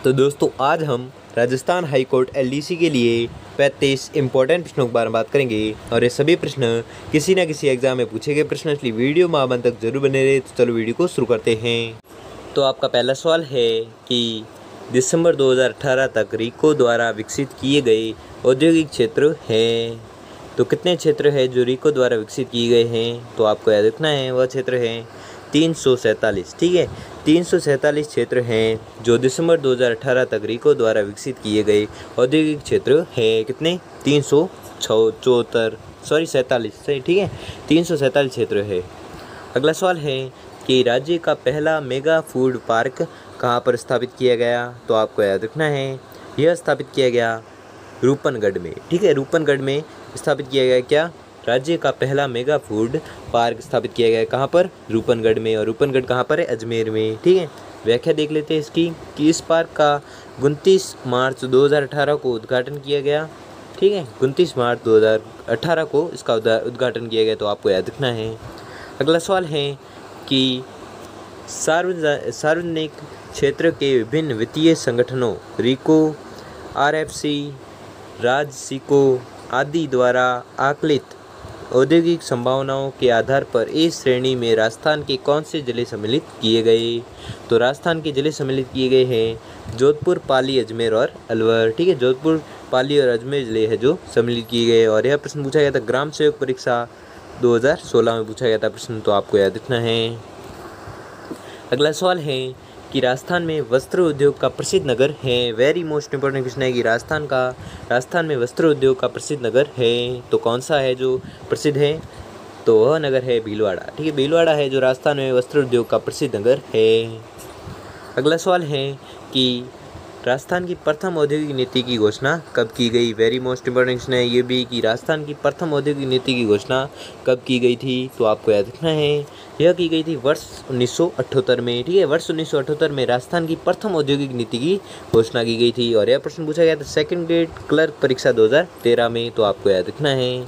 तो दोस्तों आज हम राजस्थान हाई कोर्ट एलडीसी के लिए 35 इंपॉर्टेंट प्रश्नों के बारे में बात करेंगे और ये सभी प्रश्न किसी न किसी एग्जाम में पूछे गए प्रश्न, इसलिए वीडियो में अंत तक जरूर बने रहे। तो चलो वीडियो को शुरू करते हैं। तो आपका पहला सवाल है कि दिसंबर 2018 तक रीको द्वारा विकसित किए गए औद्योगिक क्षेत्र हैं। तो कितने क्षेत्र हैं जो रीको द्वारा विकसित किए गए हैं? तो आपको याद रखना है वह क्षेत्र है 347। ठीक है, 347 क्षेत्र हैं जो दिसंबर 2018 तक रीको द्वारा विकसित किए गए औद्योगिक क्षेत्र हैं। कितने? 47 सही। ठीक है, 347 क्षेत्र है। अगला सवाल है कि राज्य का पहला मेगा फूड पार्क कहाँ पर स्थापित किया गया? तो आपको याद रखना है यह स्थापित किया गया रूपनगढ़ में। ठीक है, रूपनगढ़ में स्थापित किया गया क्या? राज्य का पहला मेगा फूड पार्क स्थापित किया गया कहाँ पर? रूपनगढ़ में। और रूपनगढ़ कहाँ पर है? अजमेर में। ठीक है, व्याख्या देख लेते हैं इसकी कि इस पार्क का 29 मार्च 2018 को उद्घाटन किया गया। ठीक है, 29 मार्च 2018 को इसका उद्घाटन किया गया। तो आपको याद रखना है। अगला सवाल है कि सार्वजनिक क्षेत्र के विभिन्न वित्तीय संगठनों रीको, आरएफसी, राजसिको आदि द्वारा आकलित औद्योगिक संभावनाओं के आधार पर इस श्रेणी में राजस्थान के कौन से जिले सम्मिलित किए गए? तो राजस्थान के जिले सम्मिलित किए गए हैं जोधपुर, पाली, अजमेर और अलवर। ठीक है, जोधपुर, पाली और अजमेर जिले हैं जो सम्मिलित किए गए। और यह प्रश्न पूछा गया था ग्राम सेवक परीक्षा 2016 में पूछा गया था प्रश्न, तो आपको याद रखना है। अगला सवाल है कि राजस्थान में वस्त्र उद्योग का प्रसिद्ध नगर है। वेरी मोस्ट इंपॉर्टेंट क्वेश्चन है कि राजस्थान में वस्त्र उद्योग का प्रसिद्ध नगर है। तो कौन सा है जो प्रसिद्ध है? तो वह नगर है भीलवाड़ा। ठीक है, भीलवाड़ा है जो राजस्थान में वस्त्र उद्योग का प्रसिद्ध नगर है। अगला सवाल है कि राजस्थान की प्रथम औद्योगिक नीति की घोषणा कब की गई? वेरी मोस्ट इंपॉर्टेंट क्वेश्चन है ये भी कि राजस्थान की प्रथम औद्योगिक नीति की घोषणा कब की गई थी? तो आपको याद रखना है यह की गई थी वर्ष 1978 में। ठीक है, वर्ष 1978 में राजस्थान की प्रथम औद्योगिक नीति की घोषणा की गई थी। और यह प्रश्न पूछा गया था सेकंड ग्रेड क्लर्क परीक्षा 2013 में। तो आपको याद रखना है।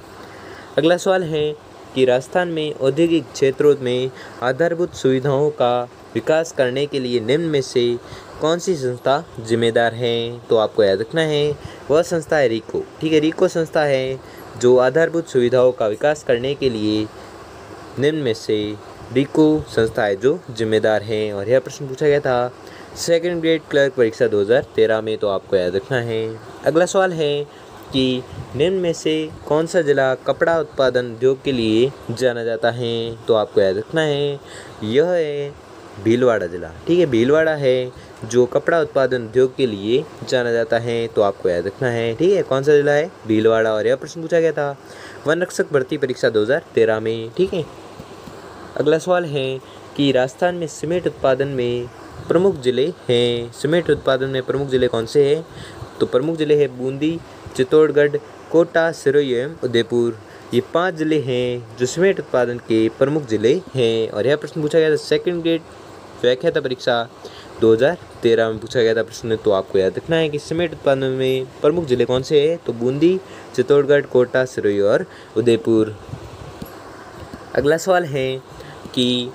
अगला सवाल है कि राजस्थान में औद्योगिक क्षेत्रों में आधारभूत सुविधाओं का विकास करने के लिए निम्न में से कौन सी संस्था जिम्मेदार है? तो आपको याद रखना है वह संस्था है रीको। ठीक है, रीको संस्था है जो आधारभूत सुविधाओं का विकास करने के लिए निम्न में से रीको संस्था है जो जिम्मेदार है। और यह प्रश्न पूछा गया था सेकंड ग्रेड क्लर्क परीक्षा 2013 में। तो आपको याद रखना है। अगला सवाल है कि निम्न में से कौन सा जिला कपड़ा उत्पादन उद्योग के लिए जाना जाता है? तो आपको याद रखना है यह है भीलवाड़ा जिला। ठीक है, भीलवाड़ा है जो कपड़ा उत्पादन उद्योग के लिए जाना जाता है। तो आपको याद रखना है। ठीक है, कौन सा जिला है? भीलवाड़ा। और यह प्रश्न पूछा गया था वन रक्षक भर्ती परीक्षा 2013 में। ठीक है, अगला सवाल है कि राजस्थान में सीमेंट उत्पादन में प्रमुख जिले हैं। सीमेंट उत्पादन में प्रमुख जिले कौन से हैं? तो प्रमुख जिले हैं बूंदी, चित्तौड़गढ़, कोटा, सिरोही एवं उदयपुर। ये 5 जिले हैं जो सीमेंट उत्पादन के प्रमुख जिले हैं। और यह प्रश्न पूछा गया था सेकंड ग्रेड व्याख्याता परीक्षा 2013 में पूछा गया था प्रश्न। तो आपको याद रखना है कि सीमेंट उत्पादन में प्रमुख जिले कौन से हैं? तो बूंदी, चित्तौड़गढ़, कोटा, सिरोही और उदयपुर। अगला सवाल है कि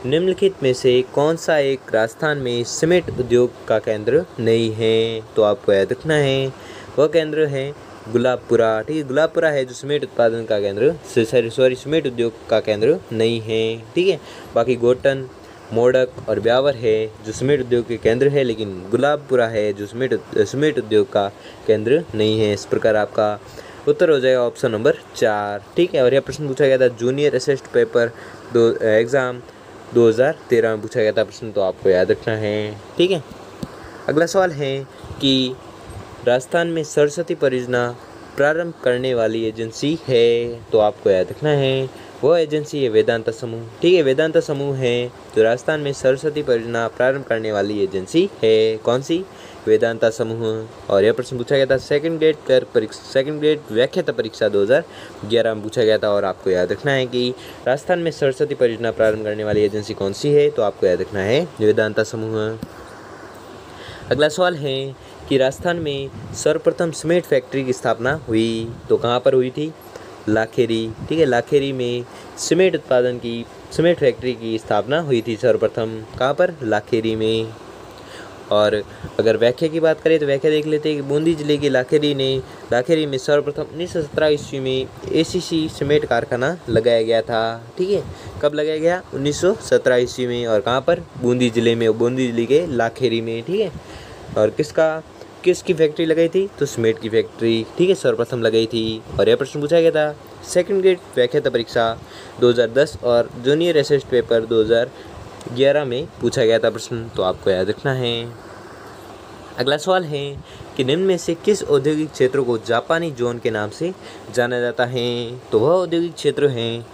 निम्नलिखित में से कौन सा एक राजस्थान में सीमेंट उद्योग का केंद्र नहीं है? तो आपको याद रखना है वह केंद्र है गुलाबपुरा। ठीक है, गुलाबपुरा है जो सीमेंट उत्पादन का केंद्र सीमेंट उद्योग का केंद्र नहीं है। ठीक है, बाकी गोटन, मोडक और ब्यावर है जो सीमेंट उद्योग के केंद्र है, लेकिन गुलाबपुरा है जो सीमेंट उद्योग का केंद्र नहीं है। इस प्रकार आपका उत्तर हो जाएगा ऑप्शन नंबर 4। ठीक है, और यह प्रश्न पूछा गया था जूनियर असिस्ट पेपर एग्ज़ाम 2013 में पूछा गया था प्रश्न। तो आपको याद रखना है। ठीक है, अगला सवाल है कि राजस्थान में सरस्वती परियोजना प्रारंभ करने वाली एजेंसी है। तो आपको याद रखना है वह एजेंसी है वेदांता समूह। ठीक है, वेदांता समूह है जो राजस्थान में सरस्वती परियोजना प्रारंभ करने वाली एजेंसी है। कौन सी? वेदांता समूह। और यह प्रश्न पूछा गया था सेकंड ग्रेड व्याख्याता परीक्षा 2011 में पूछा गया था। और आपको याद रखना है कि राजस्थान में सरस्वती परियोजना प्रारंभ करने वाली एजेंसी कौन सी है? तो आपको याद रखना है वेदांता समूह। अगला सवाल है कि राजस्थान में सर्वप्रथम सीमेंट फैक्ट्री की स्थापना हुई। तो कहाँ पर हुई थी? लाखेरी। ठीक है, लाखेरी में सीमेंट फैक्ट्री की स्थापना हुई थी सर्वप्रथम। कहाँ पर? लाखेरी में। और अगर व्याख्या की बात करें तो व्याख्या देख लेते हैं कि बूंदी जिले के लाखेरी में सर्वप्रथम 1917 ईस्वी में एसीसी सीमेंट कारखाना लगाया गया था। ठीक है, कब लगाया गया? 1917 ईस्वी में। और कहाँ पर? बूंदी जिले में, बूंदी जिले के लाखेरी में। ठीक है, और किसकी फैक्ट्री लगाई थी? तो सीमेंट की फैक्ट्री, ठीक है, सर्वप्रथम लगाई थी। और यह प्रश्न पूछा गया था सेकंड ग्रेड व्याख्याता परीक्षा 2010 और जूनियर असिस्ट पेपर 2011 में पूछा गया था प्रश्न, तो आपको याद रखना है। अगला सवाल है कि निम्न में से किस औद्योगिक क्षेत्र को जापानी जोन के नाम से जाना जाता है? तो वह औद्योगिक क्षेत्र है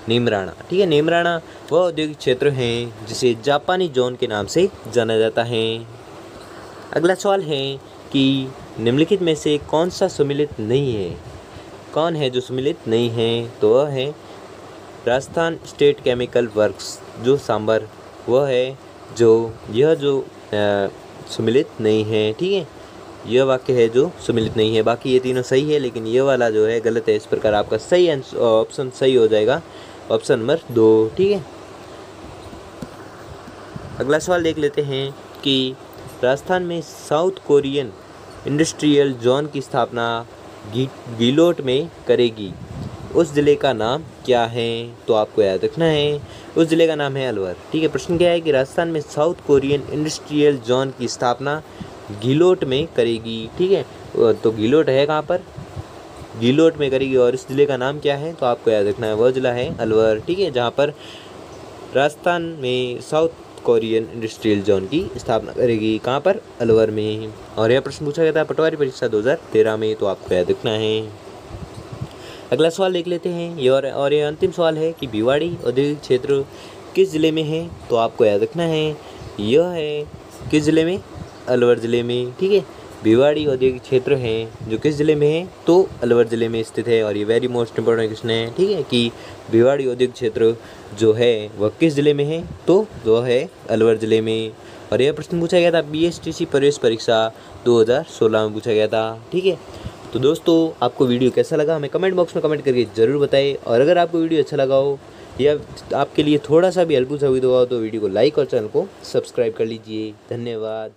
नीमराणा। ठीक है, नीमराणा वह औद्योगिक क्षेत्र है जिसे जापानी जोन के नाम से जाना जाता है। अगला सवाल है कि निम्नलिखित में से कौन सा सम्मिलित नहीं है? कौन है जो सम्मिलित नहीं है? तो वह है राजस्थान स्टेट केमिकल वर्क्स जो सांबर, वह है जो सम्मिलित नहीं है। ठीक है, यह वाक्य है जो सम्मिलित नहीं है। बाकी ये तीनों सही है, लेकिन ये वाला जो है गलत है। इस प्रकार आपका सही ऑप्शन सही हो जाएगा, ऑप्शन नंबर 2। ठीक है, अगला सवाल देख लेते हैं कि राजस्थान में साउथ कोरियन इंडस्ट्रियल जोन की स्थापना गीलोट में करेगी, उस ज़िले का नाम क्या है? तो आपको याद रखना है, उस ज़िले का नाम है अलवर। ठीक है, प्रश्न क्या है कि राजस्थान में साउथ कोरियन इंडस्ट्रियल जोन की स्थापना गीलोट में करेगी। ठीक है, तो गीलोट है कहाँ पर? गीलोट में करेगी। और इस ज़िले का नाम क्या है? तो आपको याद रखना है, वह ज़िला है अलवर। ठीक है, जहाँ पर राजस्थान में साउथ कोरियन इंडस्ट्रियल जोन की स्थापना करेगी। कहाँ पर? अलवर में। और यह प्रश्न पूछा गया था पटवारी परीक्षा 2013 में, तो आपको याद रखना है। अगला सवाल देख लेते हैं और ये अंतिम सवाल है कि भिवाड़ी औद्योगिक क्षेत्र किस ज़िले में है? तो आपको याद रखना है, यह है किस ज़िले में? अलवर ज़िले में। ठीक है, भिवाड़ी औद्योगिक क्षेत्र है जो किस ज़िले में है? तो अलवर ज़िले में स्थित है। और ये वेरी मोस्ट इंपॉर्टेंट क्वेश्चन है। ठीक है, कि भिवाड़ी औद्योगिक क्षेत्र जो है वह किस ज़िले में है? तो वह है अलवर ज़िले में। और यह प्रश्न पूछा गया था BSTC प्रवेश परीक्षा 2016 में पूछा गया था। ठीक है, तो दोस्तों आपको वीडियो कैसा लगा हमें कमेंट बॉक्स में कमेंट करके ज़रूर बताएं। और अगर आपको वीडियो अच्छा लगा हो या आपके लिए थोड़ा सा भी हेल्पफुल साबित हुआ हो तो वीडियो को लाइक और चैनल को सब्सक्राइब कर लीजिए। धन्यवाद।